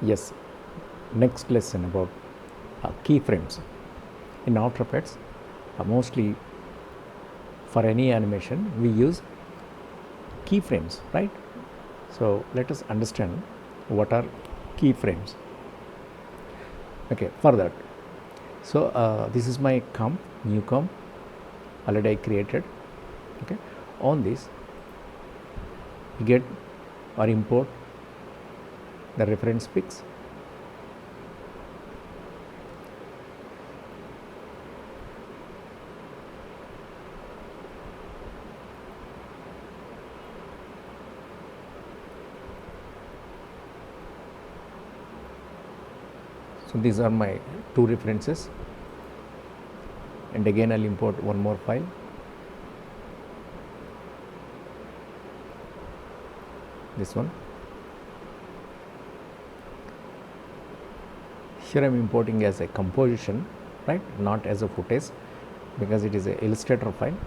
Yes, next lesson about keyframes. In After Effects, mostly for any animation, we use keyframes, right? So let us understand what are keyframes. Okay, for that, so this is my comp, new comp, already I created. Okay, on this, you get or import the reference pics. So these are my two references, and again I'll import one more file. This one. Here I'm importing as a composition, right? Not as a footage, because it is a Illustrator file.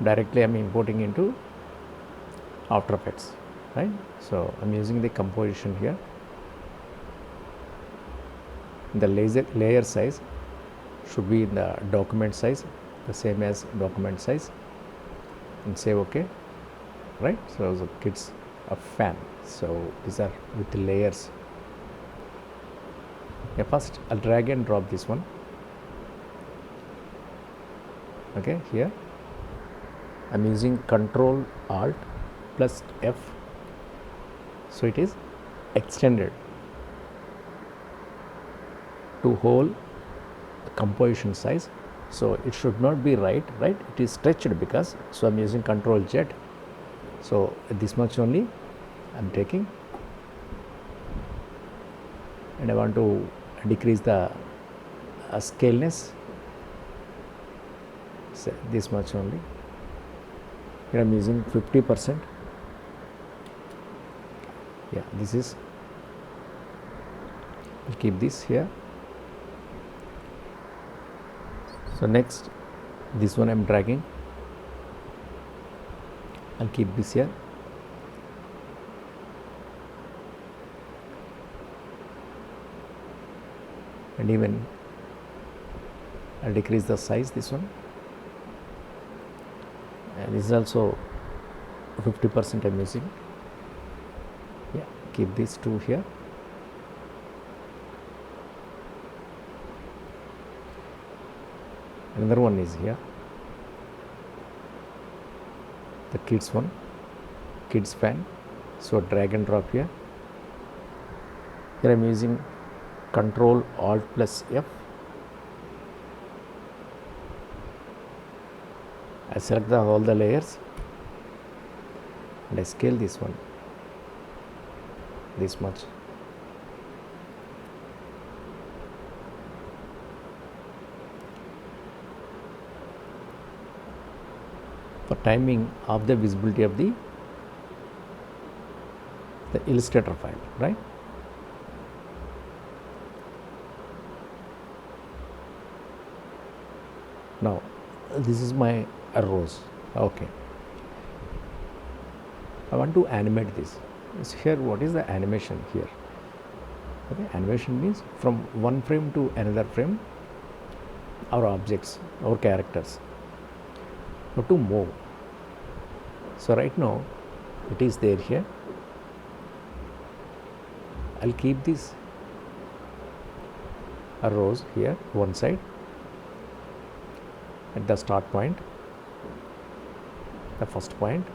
Directly I'm importing into After Effects, right? So I'm using the composition here. The layer size should be in the document size, the same as document size, and say OK, right? So the kids a fan, so these are with the layers. Yeah, first I'll drag and drop this one. Okay, here I'm using Control Alt plus F, so it is extended to hold the composition size. So it should not be right, it is stretched, because so I'm using Control Z. So this much only I'm taking, and I want to decrease the scaleness, so this much only. Here I'm using 50%. Yeah, this is, I'll keep this here. So next, this one I'm dragging, I'll keep this here. And even I'll decrease the size, this one, and this is also 50% I'm using. Yeah, keep these two here. Another one is here, the kids one, kids fan. So drag and drop here. Here I'm using Control Alt plus F. I select all the layers, and I scale this one this much. For timing of the visibility of the Illustrator file, right? Now this is my arrows. Okay, I want to animate this. So here, what is the animation here? Okay, animation means from one frame to another frame, our objects, our characters, how to move. So right now it is there here. I'll keep these arrows here one side at the start point, the first point,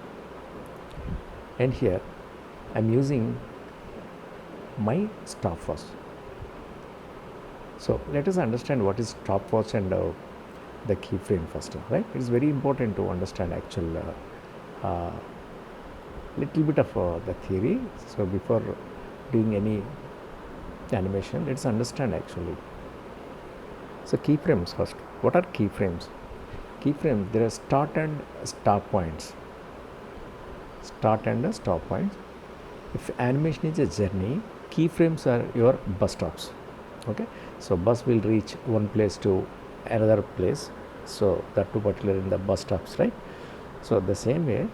and here I'm using my stopwatch. So let us understand what is stopwatch and the keyframe first, right? It is very important to understand actual little bit of the theory. So before doing any animation, let's understand actually. So keyframes first. What are keyframes? Keyframes, there are start and stop points. Start and stop points. If animation is a journey, keyframes are your bus stops. Okay, so bus will reach one place to another place, so that too particular in the bus stops, right? So the same way,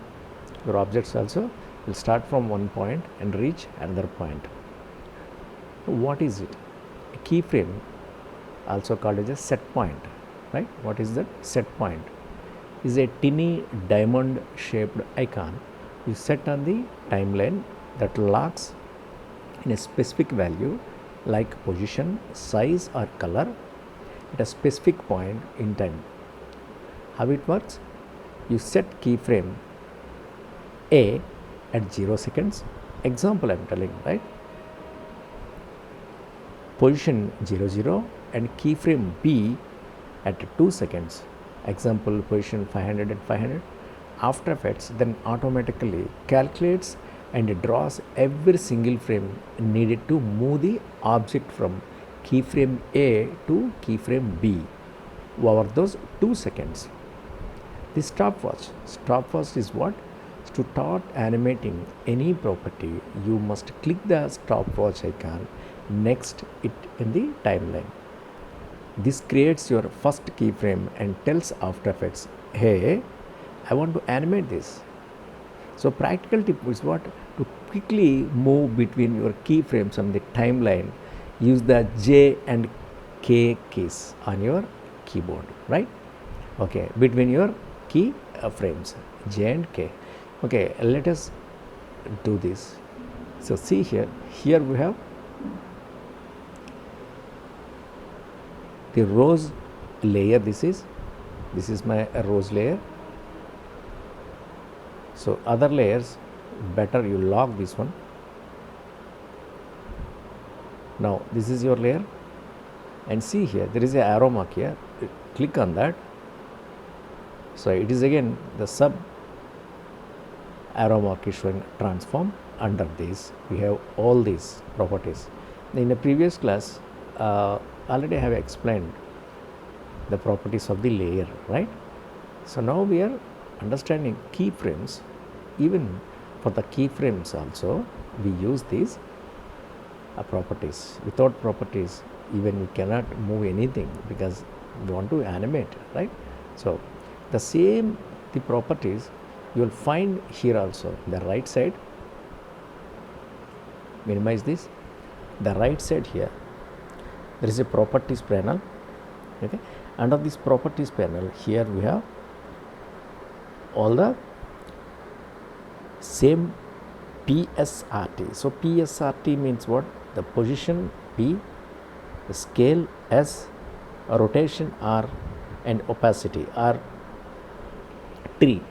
your objects also will start from one point and reach another point. What is it? A keyframe, also called as a set point, right? What is that? Set point is a tiny diamond shaped icon you set on the timeline that locks in a specific value like position, size or color at a specific point in time. How it works? You set keyframe A at 0 seconds. Example I am telling, right? Position 00 and keyframe B at 2 seconds. Example position 500 and 500. After Effects then automatically calculates and draws every single frame needed to move the object from keyframe A to keyframe B over those 2 seconds. The stopwatch is what? To start animating any property, you must click the stopwatch icon next it in the timeline. This creates your first keyframe and tells After Effects, hey, I want to animate this. So practical tip is what? To quickly move between your keyframes on the timeline, use the J and K keys on your keyboard, right? Okay, between your key frames, J and K. Okay, let us do this. So see here we have the rose layer. This is my rose layer. So other layers, better you lock this one. Now this is your layer, and see here there is a arrow mark here. Click on that. So it is again the sub arrow mark is showing transform. Under this we have all these properties. In the previous class already I have explained the properties of the layer, right? So now we are understanding keyframes. Even for the keyframes also we use these properties. Without properties even we cannot move anything because we want to animate, right? So the properties you will find here also. The right side, minimize this. The right side here there is a properties panel. Okay, under this properties panel here we have all the same PSRT. So PSRT means what? The position P, the scale S, rotation R and opacity R, T.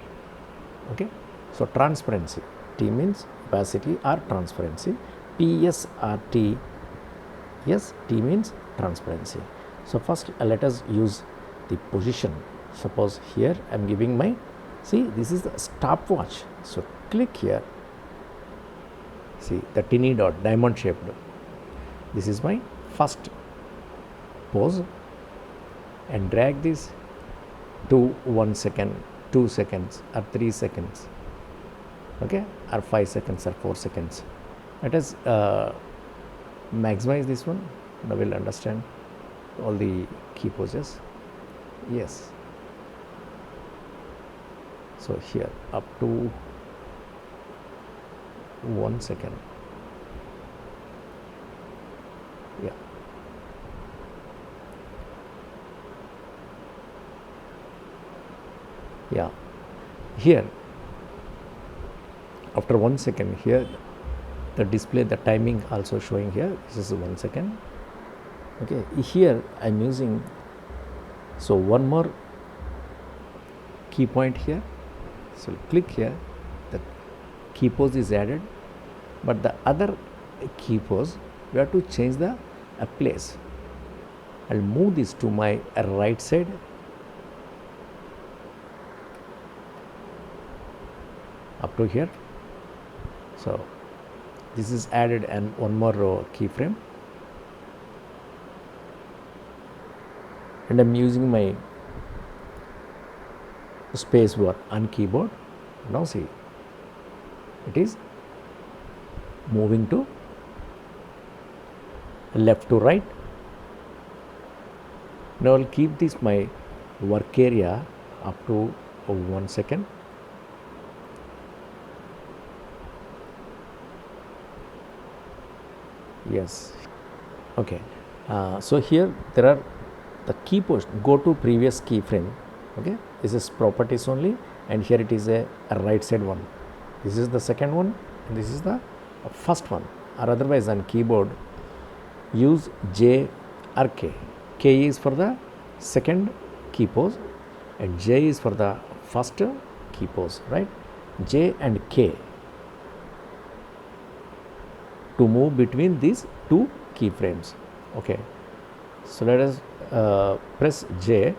Okay, so transparency, T means opacity or transparency. PSRT, yes, T means transparency. So first let us use the position. Suppose here I am giving my, see this is the stopwatch. So click here, see the tiny dot diamond shaped. This is my first pose, and drag this to 1 second, 2 seconds or 3 seconds, okay, or 5 seconds or 4 seconds. Let us maximize this one. Now we'll understand all the key poses. Yes, so here up to 1 second. Yeah, yeah, here after 1 second, here the display, the timing also showing here. This is 1 second. Okay, here I am using, so one more key point here. So click here, the key pose is added, but the other key pose we have to change the place. I'll move this to my right side. Up to here. So this is added and one more keyframe, and I'm using my space bar on keyboard. Now see, it is moving to left to right. Now I'll keep this my work area up to 1 second. Yes, Okay, so here there are the key post, go to previous keyframe. Okay, this is properties only, and here it is a right side one. This is the second one, and this is the first one. Or otherwise on keyboard use J or K. K is for the second key pose and J is for the first key pose, right? J and K to move between these two keyframes. Okay, so let us press J,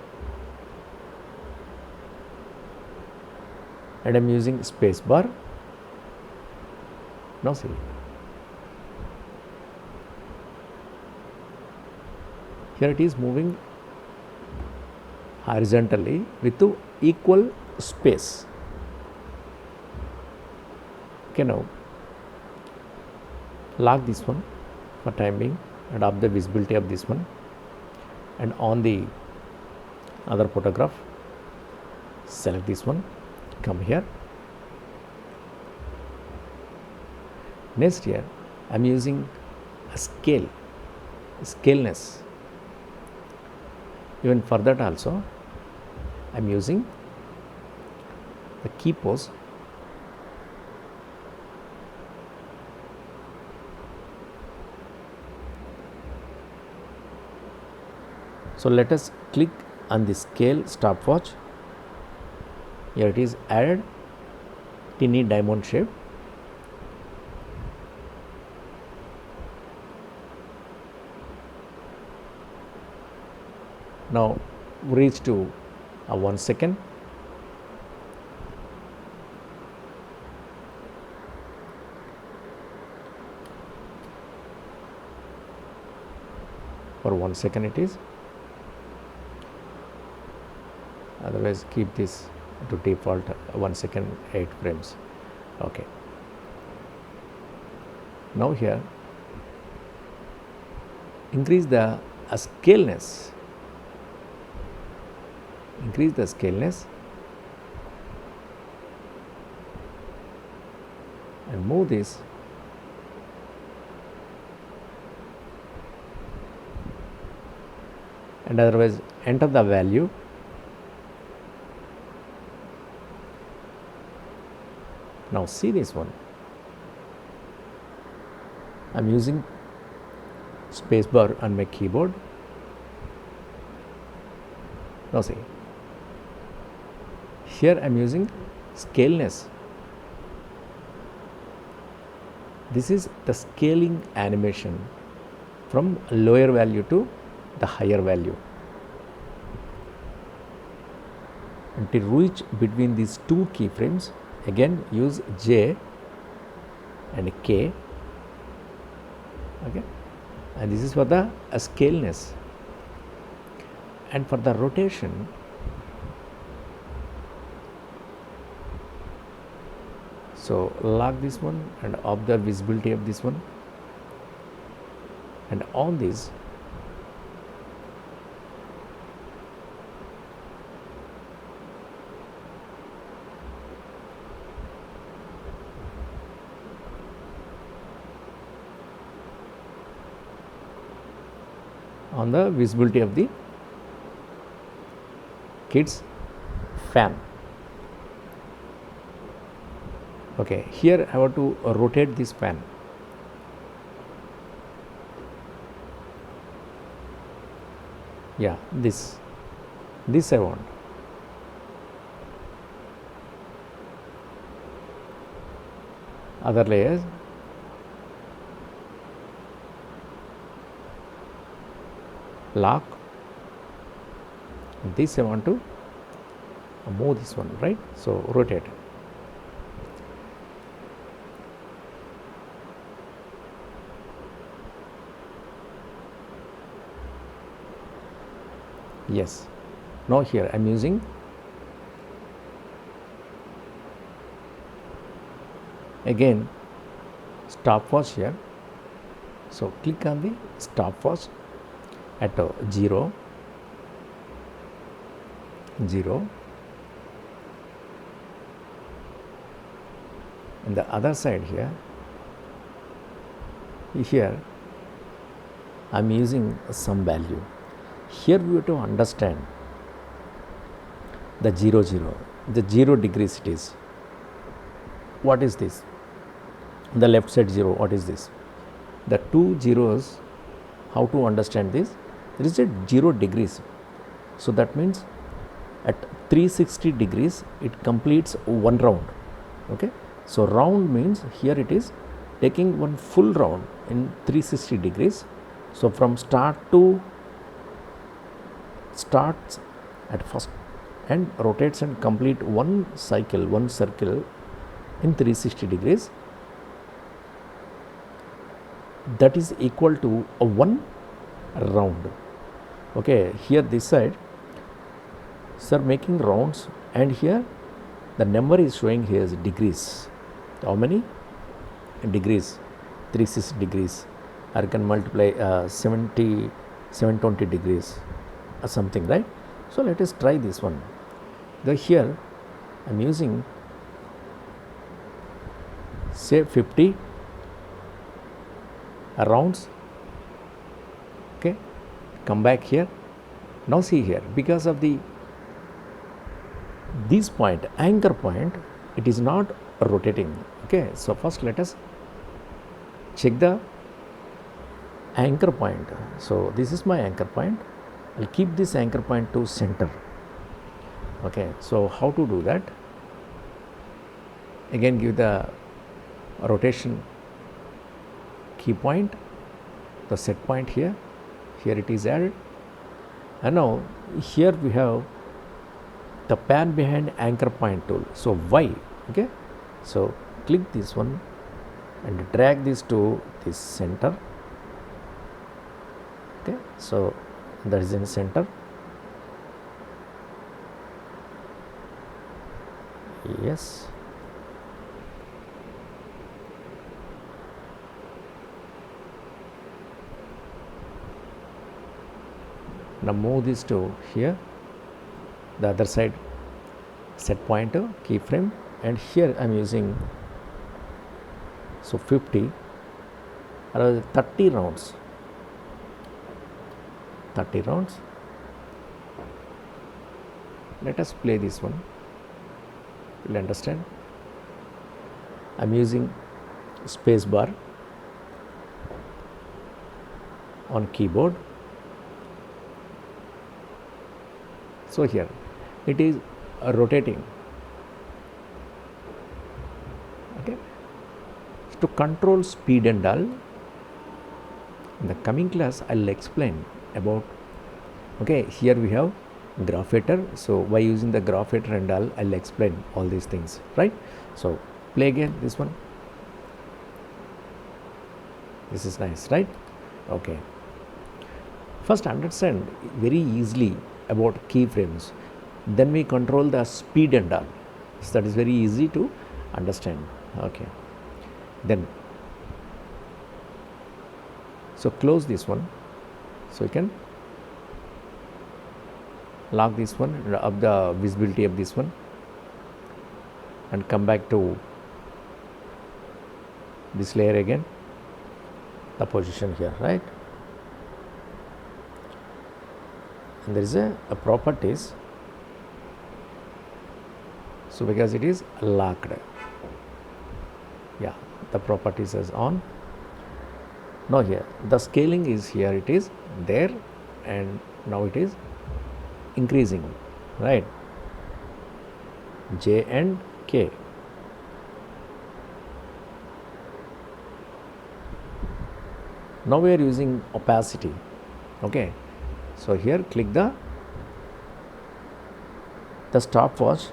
and I am using space bar. Now see, here it is moving horizontally with equal space. Okay, now lock this one for time being and up the visibility of this one, and on the other photograph select this one, come here. Next here I am using a scaleness. Even for that also I am using the key pose. So let us click on the scale stopwatch. Here it is added tiny diamond shape. Now reach to 1 second. For 1 second it is. Otherwise keep this to default 1 second 8 frames. Okay. Now here increase the scaleness. Increase the scaleness and move this and otherwise enter the value. Now see this one. I am using spacebar on my keyboard. Now see, here I am using scaleness. This is the scaling animation from lower value to the higher value. And to reach between these two keyframes, again use J and K. Okay, and this is for the scaleness. And for the rotation, so lock this one and observe visibility of this one, and on this on the visibility of the kids fan. Okay, here I want to rotate this fan. Yeah, this I want. Other layers, lock. This I want to move this one, right? So rotate. Yes. Now here I am using again stopwatch here. So click on the stopwatch at 0, 0. And the other side here I'm using some value. Here we have to understand the 0 0, the 0 degrees it is. What is this? The left side 0, what is this? The two zeros, how to understand this? There is a 0 degrees. So that means at 360 degrees it completes one round. Okay, so round means here it is taking one full round in 360 degrees. So from starts at first and rotates and complete one circle in 360 degrees. That is equal to a one round. Okay, here this side sir making rounds, and here the number is showing here is degrees. How many degrees? 360 degrees, or you can multiply 720 degrees or something, right? So let us try this one. Here I am using say 50 rounds. Okay, come back here. Now see here, because of this point, anchor point, it is not rotating. Okay, so first let us check the anchor point. So this is my anchor point. I'll keep this anchor point to center. Okay, so how to do that? Again, give the rotation key point, the set point here it is added, and now here we have the pan behind anchor point tool. So Y, okay, so click this one and drag this to this center. Okay, so that is in center. Yes, now move this to here, the other side set pointer keyframe, and here I am using so 50 or 30 rounds. 30 rounds. Let us play this one. You will understand. I am using space bar on keyboard. So here it is rotating. Okay, to control speed and all, in the coming class I will explain about. Okay, here we have graphator. So by using the graphator and all, I will explain all these things, right? So play again this one. This is nice, right? Okay, first understand very easily about keyframes, then we control the speed and all. So that is very easy to understand. Okay, then so close this one, so you can lock this one, up the visibility of this one, and come back to this layer again, the position here, right? And there is a properties. So because it is locked, yeah, the properties is on. Now here the scaling is here, it is there, and now it is increasing, right? J and K. Now we are using opacity. Okay, so here click the stopwatch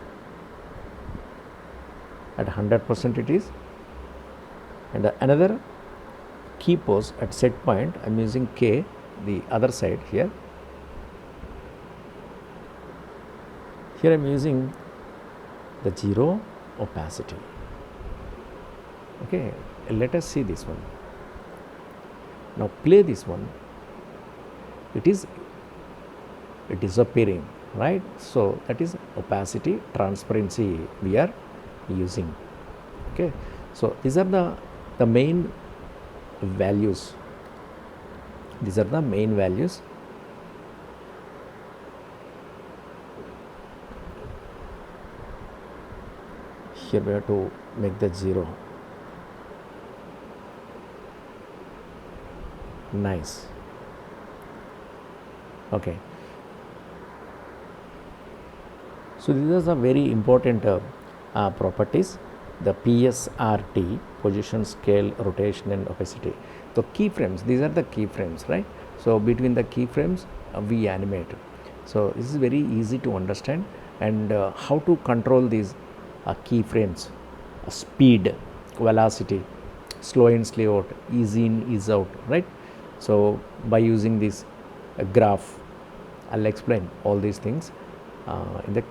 at 100% it is, and another key pose at set point I am using K, the other side here. Here I am using the 0 opacity. Okay, let us see this one. Now play this one. It is disappearing, right? So that is opacity, transparency we are using. Okay, so these are the main values These are the main values. Here we have to make that 0. Nice. Okay. So these are very important properties. The PSRT, position, scale, rotation, and opacity. So keyframes, these are the keyframes, right? So between the keyframes, we animate. So this is very easy to understand, and how to control these keyframes, speed, velocity, slow in, slow out, ease in, ease out, right? So by using this graph, I'll explain all these things in the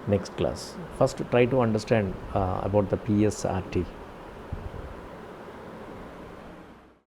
next class. First, try to understand about the PSRT.